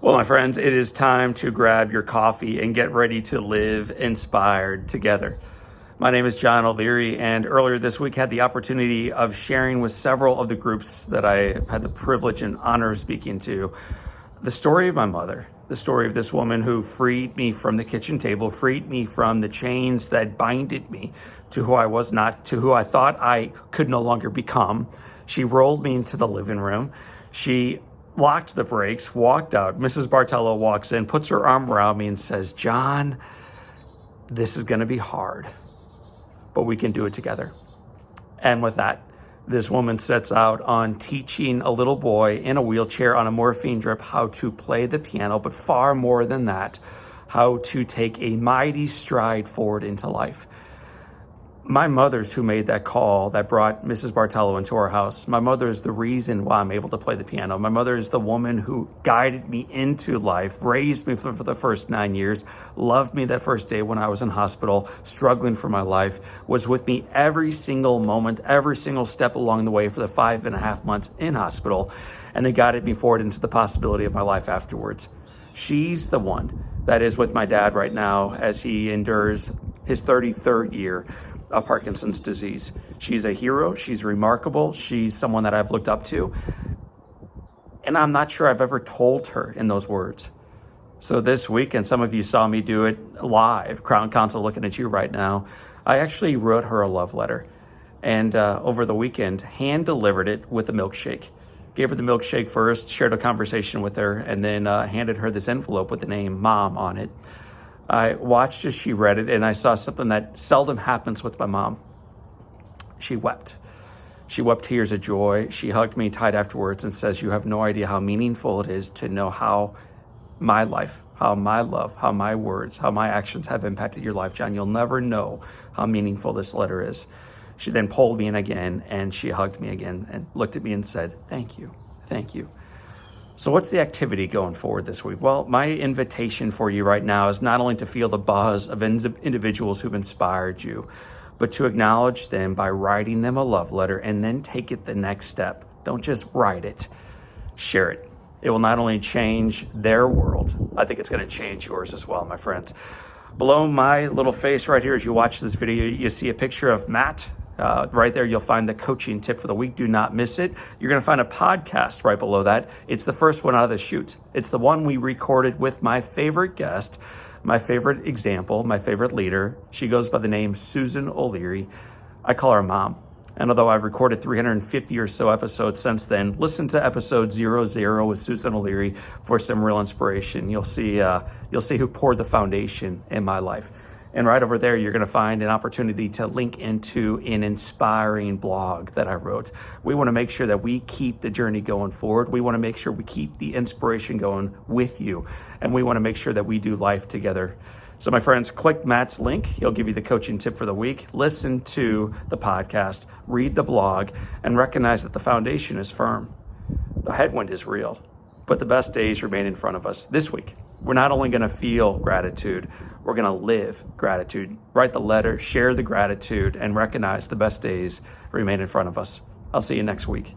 Well, my friends, it is time to grab your coffee and get ready to live inspired together. My name is John O'Leary, and earlier this week had the opportunity of sharing with several of the groups that I had the privilege and honor of speaking to the story of my mother, the story of this woman who freed me from the kitchen table, freed me from the chains that binded me to who I was not, to who I thought I could no longer become. She rolled me into the living room. She locked the brakes, walked out. Mrs. Bartello walks in, puts her arm around me and says, "John, this is going to be hard, but we can do it together." And with that, this woman sets out on teaching a little boy in a wheelchair on a morphine drip how to play the piano, but far more than that, how to take a mighty stride forward into life. My mother's who made that call that brought Mrs. Bartello into our house. My mother is the reason why I'm able to play the piano. My mother is the woman who guided me into life, raised me for the first 9 years, loved me that first day when I was in hospital, struggling for my life, was with me every single moment, every single step along the way for the 5.5 months in hospital, and then guided me forward into the possibility of my life afterwards. She's the one that is with my dad right now as he endures his 33rd year of Parkinson's disease. She's a hero. She's remarkable. She's someone that I've looked up to. And I'm not sure I've ever told her in those words. So this week, and some of you saw me do it live, Crown Counsel looking at you right now, I actually wrote her a love letter. And over the weekend, hand delivered it with a milkshake. Gave her the milkshake first, shared a conversation with her, and then handed her this envelope with the name Mom on it. I watched as she read it, and I saw something that seldom happens with my mom. She wept. She wept tears of joy. She hugged me tight afterwards and says, "You have no idea how meaningful it is to know how my life, how my love, how my words, how my actions have impacted your life, John. You'll never know how meaningful this letter is." She then pulled me in again, and she hugged me again and looked at me and said, "Thank you, thank you." So what's the activity going forward this week? Well, my invitation for you right now is not only to feel the buzz of individuals who've inspired you, but to acknowledge them by writing them a love letter and then take it the next step. Don't just write it, share it. It will not only change their world, I think it's going to change yours as well, my friends. Below my little face right here, as you watch this video, you see a picture of Matt. Right there, you'll find the coaching tip for the week. Do not miss it. You're going to find a podcast right below that. It's the first one out of the chute. It's the one we recorded with my favorite guest, my favorite example, my favorite leader. She goes by the name Susan O'Leary. I call her Mom. And although I've recorded 350 or so episodes since then, listen to episode 00 with Susan O'Leary for some real inspiration. You'll see who poured the foundation in my life. And right over there, you're going to find an opportunity to link into an inspiring blog that I wrote. We want to make sure that we keep the journey going forward. We want to make sure we keep the inspiration going with you. And we want to make sure that we do life together. So my friends, click Matt's link. He'll give you the coaching tip for the week. Listen to the podcast, read the blog, and recognize that the foundation is firm. The headwind is real, but the best days remain in front of us this week. We're not only going to feel gratitude, we're going to live gratitude. Write the letter, share the gratitude, and recognize the best days remain in front of us. I'll see you next week.